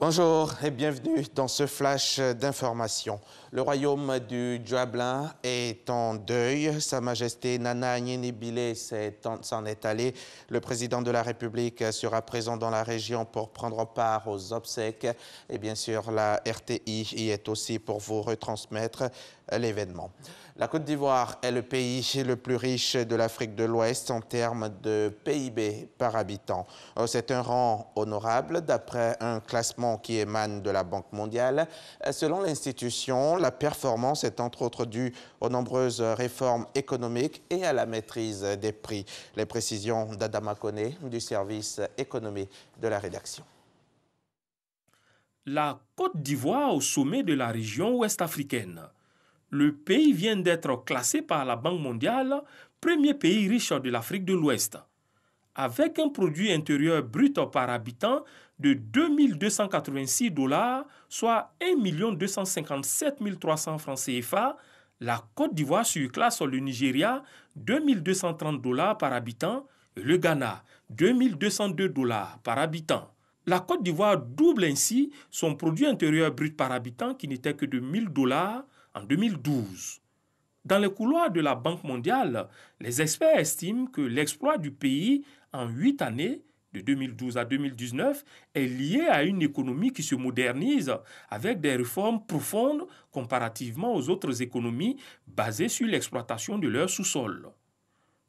Bonjour et bienvenue dans ce flash d'information. Le royaume du Djablin est en deuil. Sa Majesté Nana Nyenibile s'en est allée. Le président de la République sera présent dans la région pour prendre part aux obsèques. Et bien sûr, la RTI y est aussi pour vous retransmettre l'événement. La Côte d'Ivoire est le pays le plus riche de l'Afrique de l'Ouest en termes de PIB par habitant. C'est un rang honorable d'après un classement qui émane de la Banque mondiale. Selon l'institution, la performance est entre autres due aux nombreuses réformes économiques et à la maîtrise des prix. Les précisions d'Adama Koné du service économie de la rédaction. La Côte d'Ivoire au sommet de la région ouest africaine. Le pays vient d'être classé par la Banque mondiale premier pays riche de l'Afrique de l'Ouest. Avec un produit intérieur brut par habitant de 2 286 $, soit 1 257 300 francs CFA, la Côte d'Ivoire surclasse le Nigeria 2 230 $ par habitant et le Ghana 2 202 $ par habitant. La Côte d'Ivoire double ainsi son produit intérieur brut par habitant qui n'était que de 1 000 $ en 2012. Dans les couloirs de la Banque mondiale, les experts estiment que l'exploit du pays en 8 années, de 2012 à 2019, est lié à une économie qui se modernise avec des réformes profondes comparativement aux autres économies basées sur l'exploitation de leur sous-sol.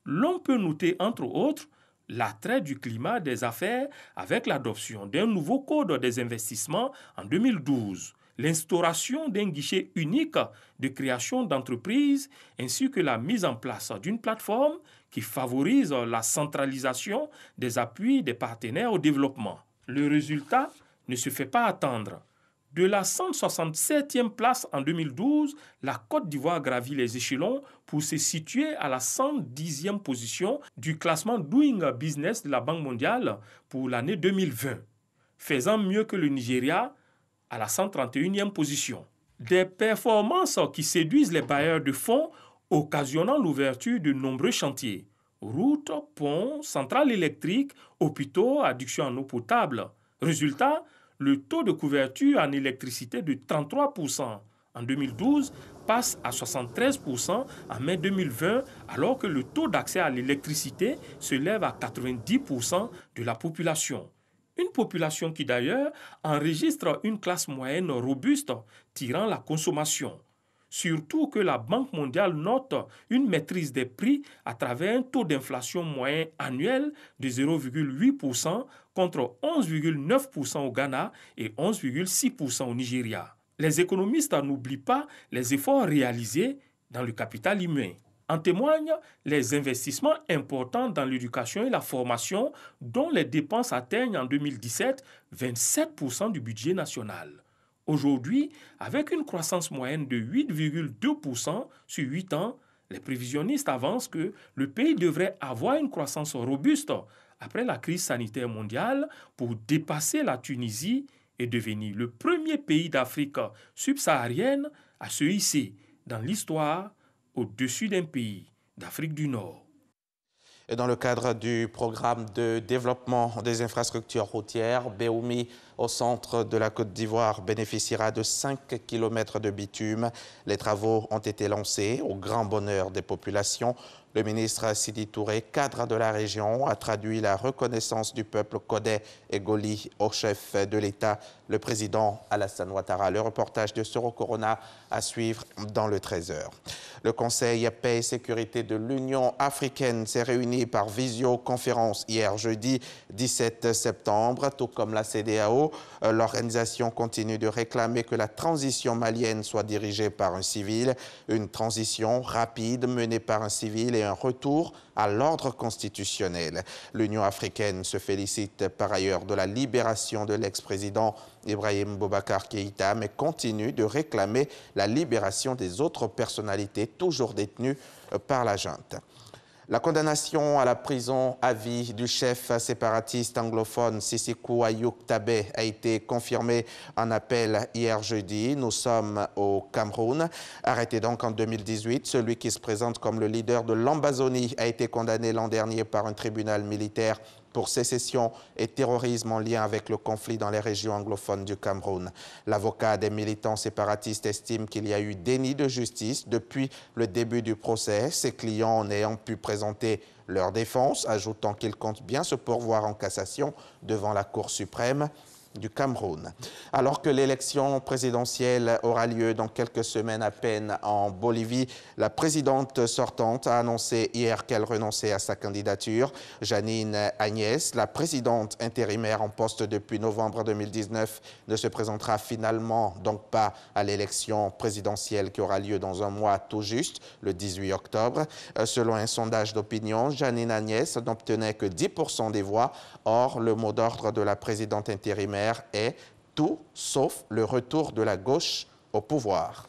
L'on peut noter entre autres l'attrait du climat des affaires avec l'adoption d'un nouveau code des investissements en 2012, l'instauration d'un guichet unique de création d'entreprises ainsi que la mise en place d'une plateforme qui favorise la centralisation des appuis des partenaires au développement. Le résultat ne se fait pas attendre. De la 167e place en 2012, la Côte d'Ivoire gravit les échelons pour se situer à la 110e position du classement Doing Business de la Banque mondiale pour l'année 2020, faisant mieux que le Nigeria à la 131e position. Des performances qui séduisent les bailleurs de fonds, occasionnant l'ouverture de nombreux chantiers. Routes, ponts, centrales électriques, hôpitaux, adduction en eau potable. Résultat, le taux de couverture en électricité de 33% en 2012 passe à 73% en mai 2020, alors que le taux d'accès à l'électricité se lève à 90% de la population. Une population qui d'ailleurs enregistre une classe moyenne robuste tirant la consommation. Surtout que la Banque mondiale note une maîtrise des prix à travers un taux d'inflation moyen annuel de 0,8% contre 11,9% au Ghana et 11,6% au Nigeria. Les économistes n'oublient pas les efforts réalisés dans le capital humain. En témoignent les investissements importants dans l'éducation et la formation dont les dépenses atteignent en 2017 27% du budget national. Aujourd'hui, avec une croissance moyenne de 8,2% sur 8 ans, les prévisionnistes avancent que le pays devrait avoir une croissance robuste après la crise sanitaire mondiale pour dépasser la Tunisie et devenir le premier pays d'Afrique subsaharienne à se hisser dans l'histoire au-dessus d'un pays d'Afrique du Nord. Et dans le cadre du programme de développement des infrastructures routières, Béoumi, au centre de la Côte d'Ivoire, bénéficiera de 5 km de bitume. Les travaux ont été lancés au grand bonheur des populations. Le ministre Sidi Touré, cadre de la région, a traduit la reconnaissance du peuple codais et goli au chef de l'État, le président Alassane Ouattara. Le reportage de Soro Corona à suivre dans le 13h. Le Conseil paix et sécurité de l'Union africaine s'est réuni par visioconférence hier jeudi 17 septembre, tout comme la CEDEAO. L'organisation continue de réclamer que la transition malienne soit dirigée par un civil, une transition rapide menée par un civil et un retour à l'ordre constitutionnel. L'Union africaine se félicite par ailleurs de la libération de l'ex-président Ibrahim Boubacar Keïta, mais continue de réclamer la libération des autres personnalités toujours détenues par la junte. La condamnation à la prison à vie du chef séparatiste anglophone Sisikou Ayouk Tabé a été confirmée en appel hier jeudi. Nous sommes au Cameroun. Arrêté donc en 2018, celui qui se présente comme le leader de l'Ambazonie a été condamné l'an dernier par un tribunal militaire pour sécession et terrorisme en lien avec le conflit dans les régions anglophones du Cameroun. L'avocat des militants séparatistes estime qu'il y a eu déni de justice depuis le début du procès, ses clients n'ayant pu présenter leur défense, ajoutant qu'ils comptent bien se pourvoir en cassation devant la Cour suprême du Cameroun. Alors que l'élection présidentielle aura lieu dans quelques semaines à peine en Bolivie, la présidente sortante a annoncé hier qu'elle renonçait à sa candidature. Jeanine Agnès, la présidente intérimaire en poste depuis novembre 2019, ne se présentera finalement donc pas à l'élection présidentielle qui aura lieu dans un mois tout juste, le 18 octobre. Selon un sondage d'opinion, Jeanine Agnès n'obtenait que 10% des voix. Or, le mot d'ordre de la présidente intérimaire est tout sauf le retour de la gauche au pouvoir.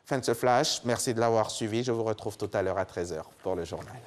Fin de ce flash, merci de l'avoir suivi. Je vous retrouve tout à l'heure à 13h pour le journal.